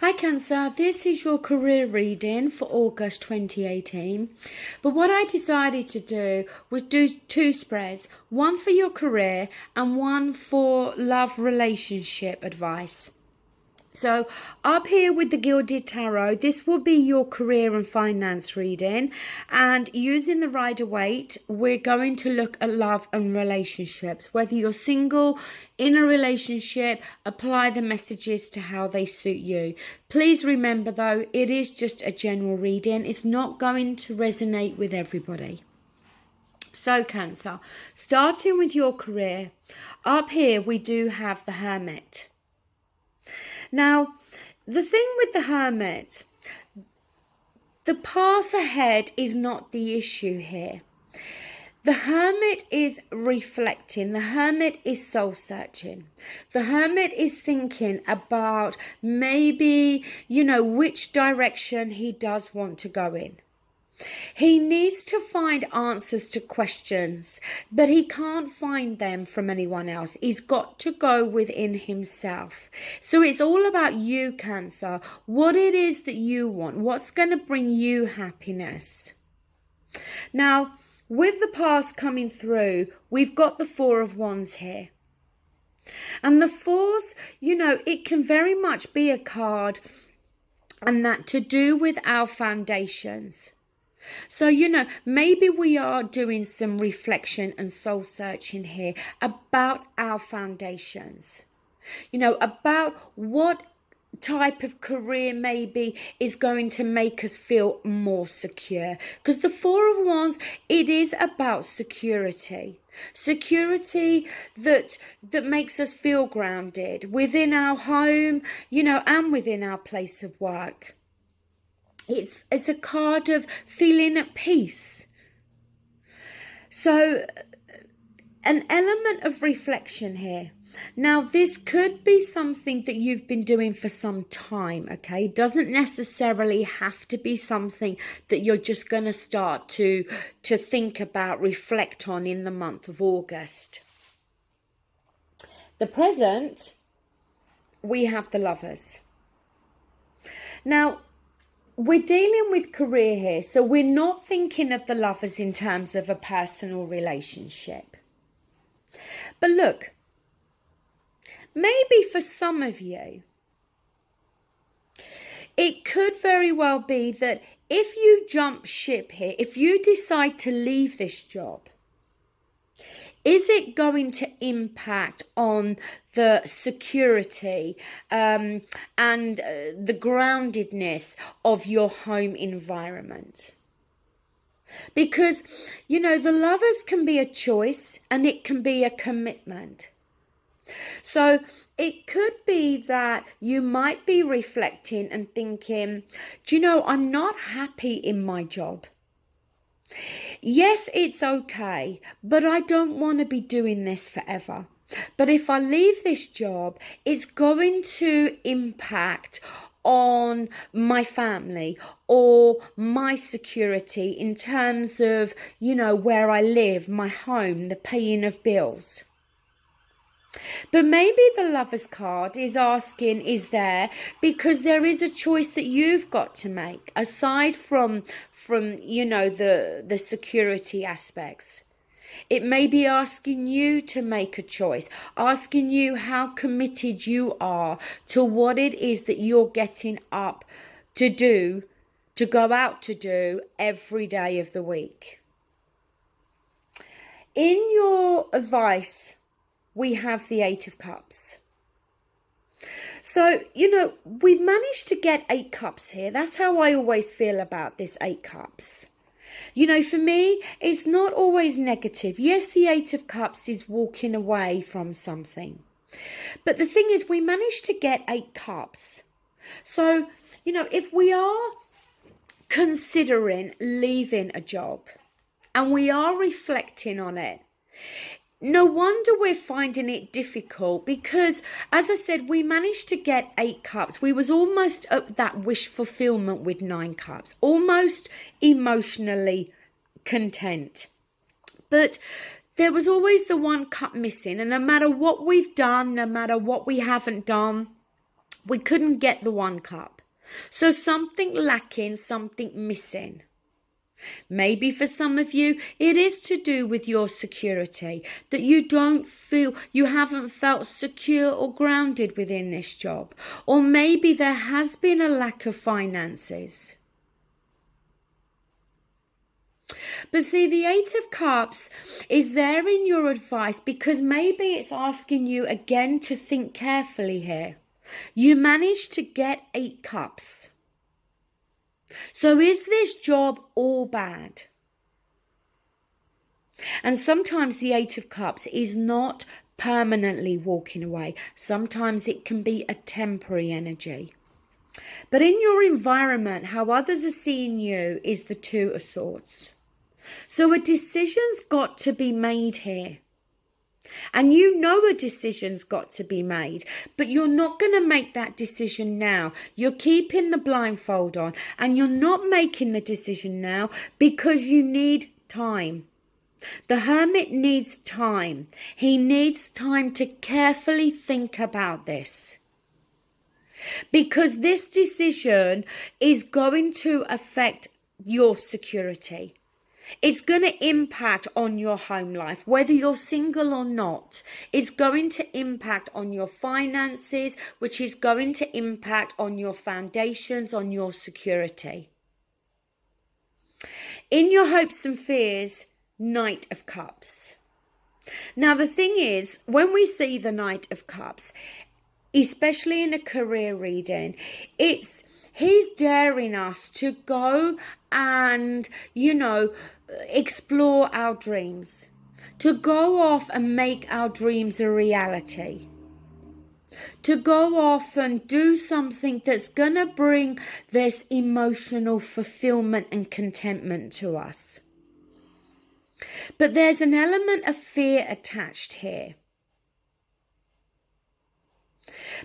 Hi Cancer, this is your career reading for August 2018. But what I decided to do was do two spreads, one for your career and one for love relationship advice. So up here with the Gilded Tarot, this will be your career and finance reading. And using the Rider-Waite, we're going to look at love and relationships. Whether you're single, in a relationship, apply the messages to how they suit you. Please remember though, it is just a general reading. It's not going to resonate with everybody. So Cancer, starting with your career, up here we do have the Hermit. Now, the thing with the Hermit, the path ahead is not the issue here. The Hermit is reflecting. The Hermit is soul searching. The Hermit is thinking about maybe, which direction he does want to go in. He needs to find answers to questions, but he can't find them from anyone else. He's got to go within himself. So it's all about you, Cancer, what it is that you want, what's going to bring you happiness. Now, with the past coming through, we've got the Four of Wands here. And the fours, it can very much be a card and that to do with our foundations. So, maybe we are doing some reflection and soul searching here about our foundations, about what type of career maybe is going to make us feel more secure. Because the Four of Wands, it is about security. Security that makes us feel grounded within our home, and within our place of work. It's a card of feeling at peace. So, an element of reflection here. Now, this could be something that you've been doing for some time, okay? It doesn't necessarily have to be something that you're just going to start to think about, reflect on in the month of August. The present, we have the Lovers. Now, we're dealing with career here, so we're not thinking of the Lovers in terms of a personal relationship. But look, maybe for some of you, it could very well be that if you jump ship here, if you decide to leave this job, is it going to impact on the security and the groundedness of your home environment? Because, the Lovers can be a choice and it can be a commitment. So it could be that you might be reflecting and thinking, I'm not happy in my job. Yes, it's okay, but I don't want to be doing this forever. But if I leave this job, it's going to impact on my family or my security in terms of, where I live, my home, the paying of bills. But maybe the Lovers card is asking, is there, because there is a choice that you've got to make aside from the security aspects. It may be asking you to make a choice, asking you how committed you are to what it is that you're getting up to do, to go out to do every day of the week. In your advice, we have the Eight of Cups. So, we've managed to get 8 cups here. That's how I always feel about this 8 cups. For me, it's not always negative. Yes, the Eight of Cups is walking away from something. But the thing is, we managed to get 8 cups. So, if we are considering leaving a job and we are reflecting on it, no wonder we're finding it difficult because, as I said, we managed to get 8 cups. We was almost at that wish fulfillment with 9 cups, almost emotionally content. But there was always the 1 cup missing, and no matter what we've done, no matter what we haven't done, we couldn't get the 1 cup. So something lacking, something missing. Maybe for some of you, it is to do with your security, that you haven't felt secure or grounded within this job. Or maybe there has been a lack of finances. But see, the Eight of Cups is there in your advice because maybe it's asking you again to think carefully here. You managed to get 8 cups. So is this job all bad? And sometimes the Eight of Cups is not permanently walking away. Sometimes it can be a temporary energy. But in your environment, how others are seeing you is the Two of Swords. So a decision's got to be made here. And you know a decision's got to be made, but you're not going to make that decision now. You're keeping the blindfold on and you're not making the decision now because you need time. The Hermit needs time. He needs time to carefully think about this. Because this decision is going to affect your security. It's going to impact on your home life, whether you're single or not. It's going to impact on your finances, which is going to impact on your foundations, on your security. In your hopes and fears, Knight of Cups. Now, the thing is, when we see the Knight of Cups, especially in a career reading, he's daring us to go and, explore our dreams, to go off and make our dreams a reality, to go off and do something that's going to bring this emotional fulfillment and contentment to us. But there's an element of fear attached here.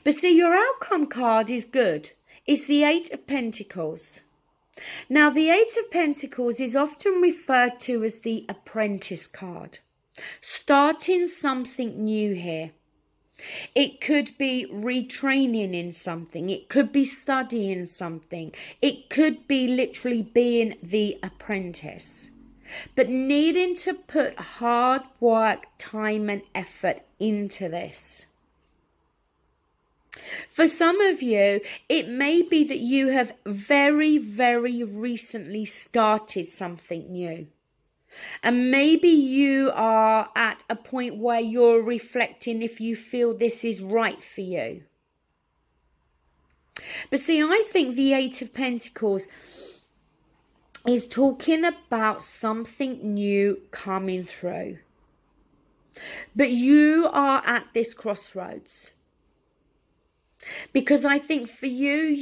But see, your outcome card is good. It's the Eight of Pentacles. Now, the Eight of Pentacles is often referred to as the apprentice card. Starting something new here. It could be retraining in something. It could be studying something. It could be literally being the apprentice. But needing to put hard work, time and effort into this. For some of you, it may be that you have very, very recently started something new. And maybe you are at a point where you're reflecting if you feel this is right for you. But see, I think the Eight of Pentacles is talking about something new coming through. But you are at this crossroads. Because I think for you,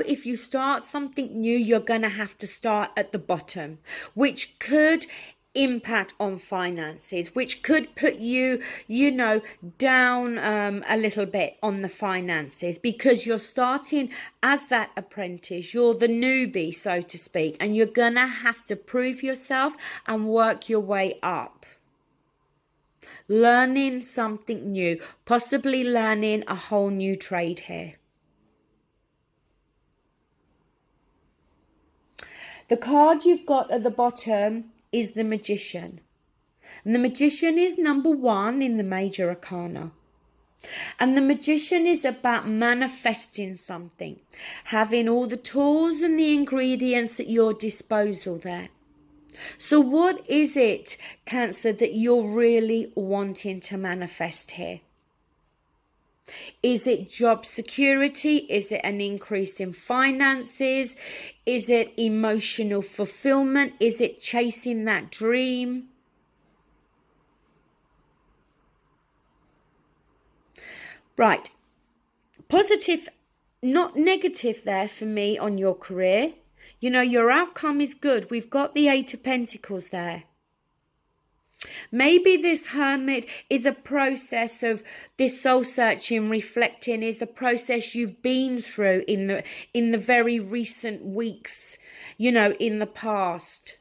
if you start something new, you're going to have to start at the bottom, which could impact on finances, which could put you, down a little bit on the finances because you're starting as that apprentice. You're the newbie, so to speak, and you're going to have to prove yourself and work your way up. Learning something new, possibly learning a whole new trade here. The card you've got at the bottom is the Magician. And the Magician is number 1 in the major arcana. And the Magician is about manifesting something, having all the tools and the ingredients at your disposal there. So what is it, Cancer, that you're really wanting to manifest here? Is it job security? Is it an increase in finances? Is it emotional fulfillment? Is it chasing that dream? Right. Positive, not negative there for me on your career. Your outcome is good. We've got the Eight of Pentacles there. Maybe this Hermit is a process of this soul searching, reflecting, is a process you've been through in the very recent weeks, in the past.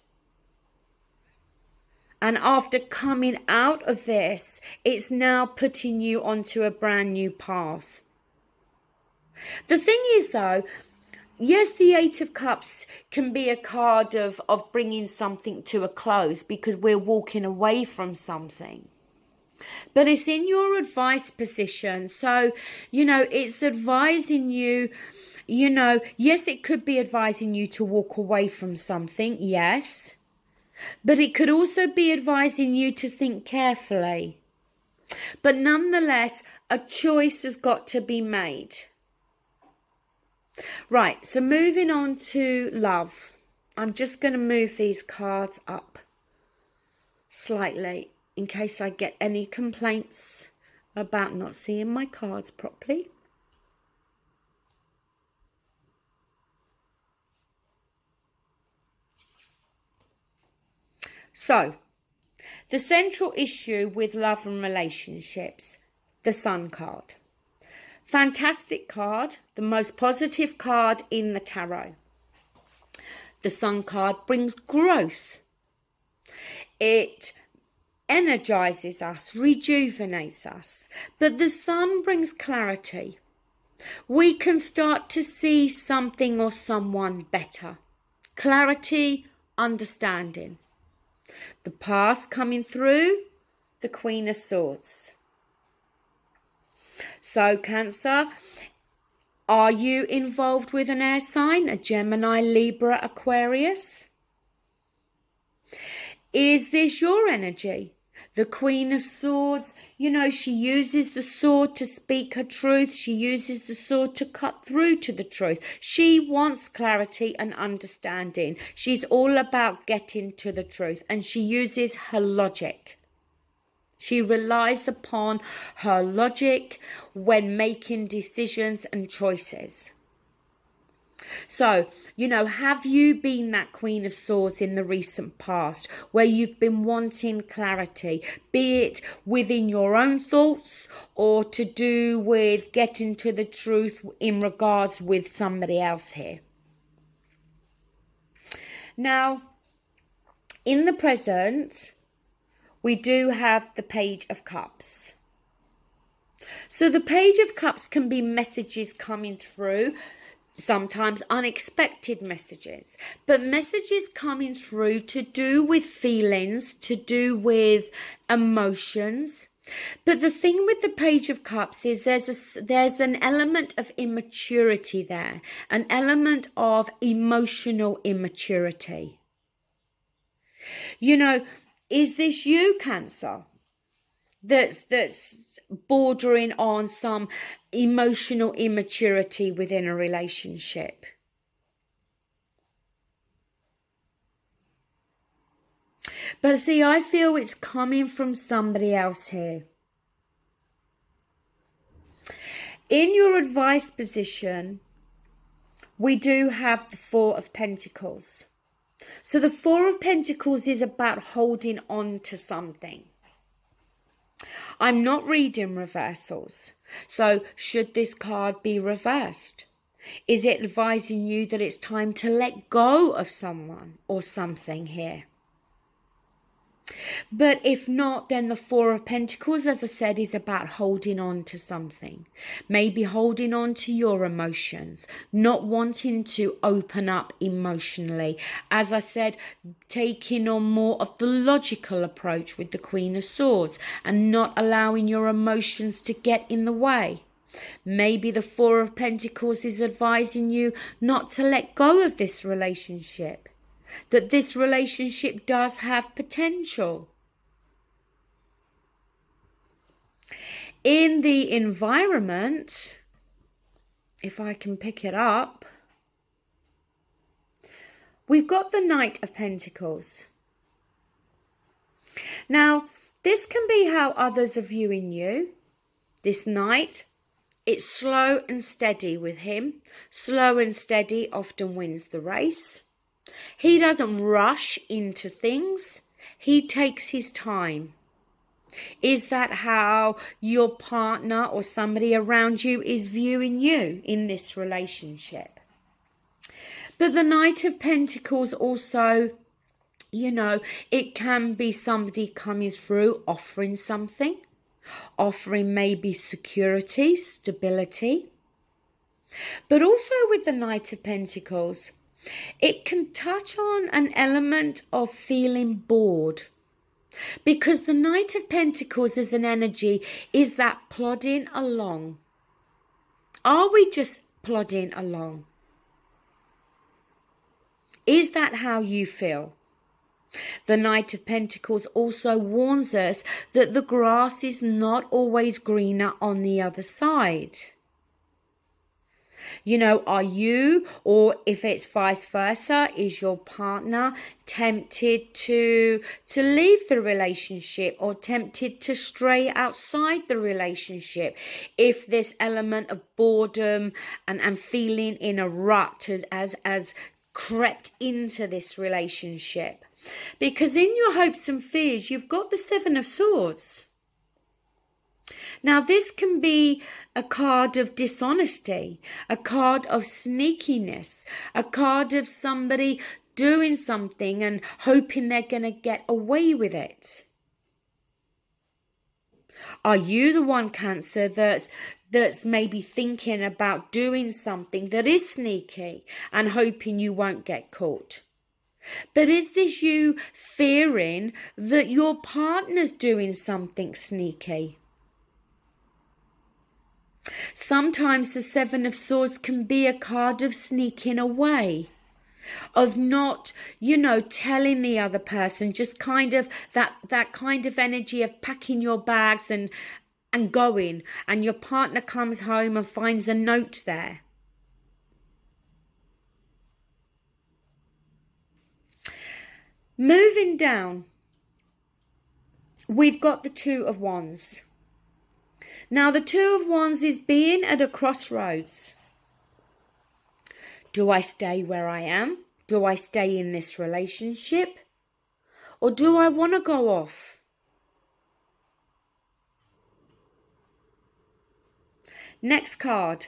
And after coming out of this, it's now putting you onto a brand new path. The thing is, though, yes, the Eight of Cups can be a card of bringing something to a close because we're walking away from something. But it's in your advice position. So, it's advising you, yes, it could be advising you to walk away from something, yes. But it could also be advising you to think carefully. But nonetheless, a choice has got to be made. Right, so moving on to love. I'm just going to move these cards up slightly in case I get any complaints about not seeing my cards properly. So, the central issue with love and relationships, the Sun card. Fantastic card, the most positive card in the tarot. The Sun card brings growth. It energizes us, rejuvenates us. But the Sun brings clarity. We can start to see something or someone better. Clarity, understanding. The past coming through, the Queen of Swords. So, Cancer, are you involved with an air sign, a Gemini, Libra, Aquarius? Is this your energy? The Queen of Swords, she uses the sword to speak her truth. She uses the sword to cut through to the truth. She wants clarity and understanding. She's all about getting to the truth, and she uses her logic. She relies upon her logic when making decisions and choices. So, have you been that Queen of Swords in the recent past where you've been wanting clarity, be it within your own thoughts or to do with getting to the truth in regards with somebody else here? Now, in the present, we do have the Page of Cups. So the Page of Cups can be messages coming through, sometimes unexpected messages, but messages coming through to do with feelings, to do with emotions. But the thing with the Page of Cups is there's an element of immaturity there, an element of emotional immaturity. Is this you, Cancer, that's bordering on some emotional immaturity within a relationship? But see, I feel it's coming from somebody else here. In your advice position, we do have the Four of Pentacles. So the Four of Pentacles is about holding on to something. I'm not reading reversals. So should this card be reversed? Is it advising you that it's time to let go of someone or something here? But if not, then the Four of Pentacles, as I said, is about holding on to something. Maybe holding on to your emotions, not wanting to open up emotionally. As I said, taking on more of the logical approach with the Queen of Swords and not allowing your emotions to get in the way. Maybe the Four of Pentacles is advising you not to let go of this relationship. That this relationship does have potential. In the environment, if I can pick it up, we've got the Knight of Pentacles. Now, this can be how others are viewing you. This Knight, it's slow and steady with him. Slow and steady often wins the race. He doesn't rush into things. He takes his time. Is that how your partner or somebody around you is viewing you in this relationship? But the Knight of Pentacles also, it can be somebody coming through offering something, offering maybe security, stability. But also with the Knight of Pentacles, it can touch on an element of feeling bored. Because the Knight of Pentacles as an energy is that plodding along. Are we just plodding along? Is that how you feel? The Knight of Pentacles also warns us that the grass is not always greener on the other side. You know, are you, or if it's vice versa, is your partner tempted to leave the relationship or tempted to stray outside the relationship if this element of boredom and feeling in a rut has crept into this relationship? Because in your hopes and fears, you've got the Seven of Swords. Now, this can be a card of dishonesty, a card of sneakiness, a card of somebody doing something and hoping they're going to get away with it. Are you the one, Cancer, that's maybe thinking about doing something that is sneaky and hoping you won't get caught? But is this you fearing that your partner's doing something sneaky? Sometimes the Seven of Swords can be a card of sneaking away, of not, telling the other person, just kind of that kind of energy of packing your bags and going, and your partner comes home and finds a note there. Moving down, we've got the Two of Wands. Now, the Two of Wands is being at a crossroads. Do I stay where I am? Do I stay in this relationship? Or do I want to go off? Next card.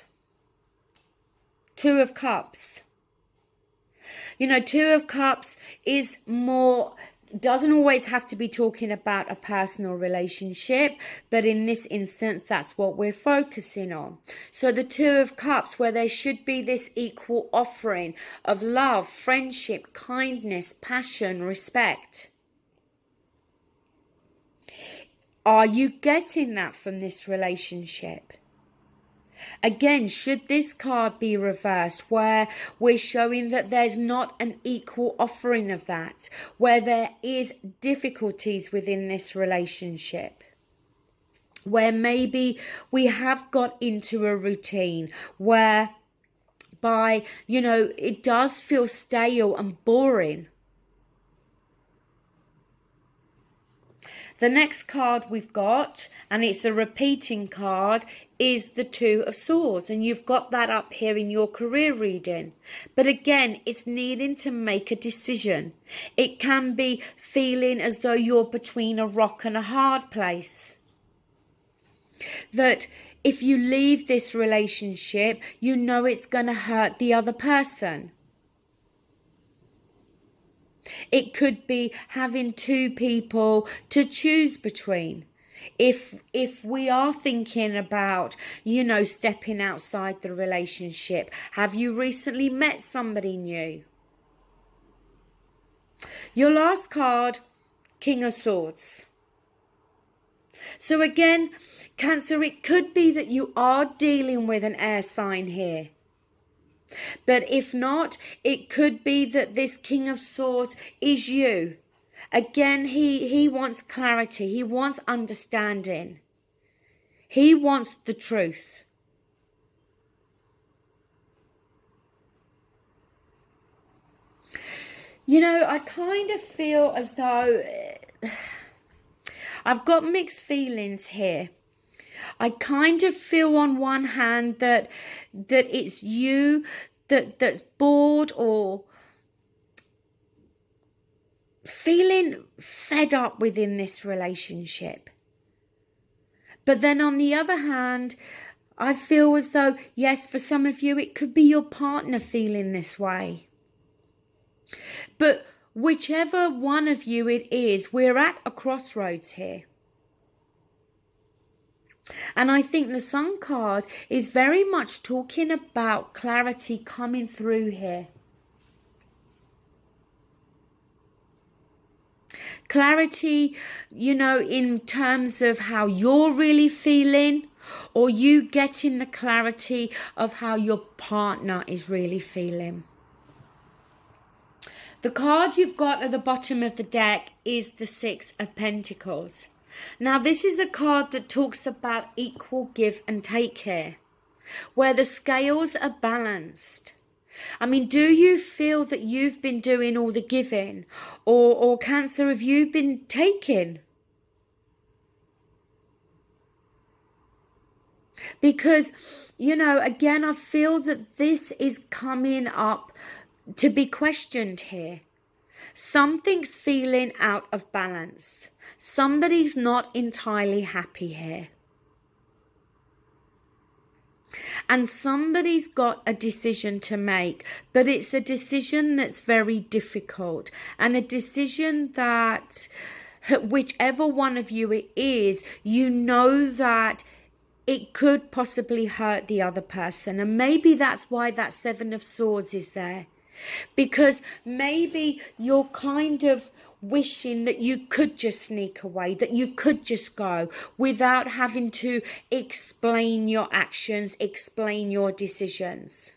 Two of Cups. Two of Cups is more, doesn't always have to be talking about a personal relationship, but in this instance, that's what we're focusing on. So the Two of Cups, where there should be this equal offering of love, friendship, kindness, passion, respect. Are you getting that from this relationship? Again, should this card be reversed, where we're showing that there's not an equal offering of that, where there is difficulties within this relationship, where maybe we have got into a routine where it does feel stale and boring. The next card we've got, and it's a repeating card, is the Two of Swords, and you've got that up here in your career reading. But again, it's needing to make a decision. It can be feeling as though you're between a rock and a hard place. That if you leave this relationship, you know it's going to hurt the other person. It could be having two people to choose between. If we are thinking about, stepping outside the relationship, have you recently met somebody new? Your last card, King of Swords. So again, Cancer, it could be that you are dealing with an air sign here. But if not, it could be that this King of Swords is you. Again, he wants clarity. He wants understanding. He wants the truth. I kind of feel as though I've got mixed feelings here. I kind of feel on one hand that it's you that's bored or feeling fed up within this relationship. But then on the other hand, I feel as though, yes, for some of you, it could be your partner feeling this way. But whichever one of you it is, we're at a crossroads here. And I think the Sun card is very much talking about clarity coming through here. Clarity, you know, in terms of how you're really feeling, or you getting the clarity of how your partner is really feeling. The card you've got at the bottom of the deck is the Six of Pentacles. Now, this is a card that talks about equal give and take here, where the scales are balanced. I mean, do you feel that you've been doing all the giving? Or Cancer, have you been taking? Because, you know, again, I feel that this is coming up to be questioned here. Something's feeling out of balance. Somebody's not entirely happy here. And somebody's got a decision to make, but it's a decision that's very difficult, and a decision that whichever one of you it is, you know that it could possibly hurt the other person. And maybe that's why that Seven of Swords is there, because maybe you're kind of wishing that you could just sneak away, that you could just go without having to explain your actions, explain your decisions.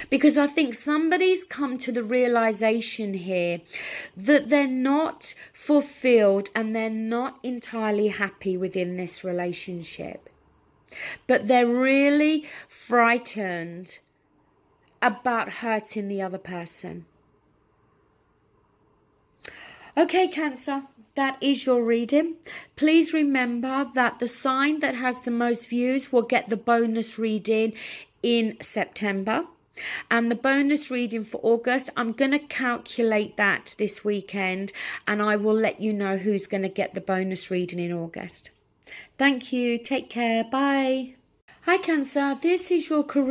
Because I think somebody's come to the realization here that they're not fulfilled and they're not entirely happy within this relationship. But they're really frightened about hurting the other person. Okay, Cancer, that is your reading. Please remember that the sign that has the most views will get the bonus reading in September. And the bonus reading for August, I'm going to calculate that this weekend, and I will let you know who's going to get the bonus reading in August. Thank you. Take care. Bye. Hi, Cancer. This is your career.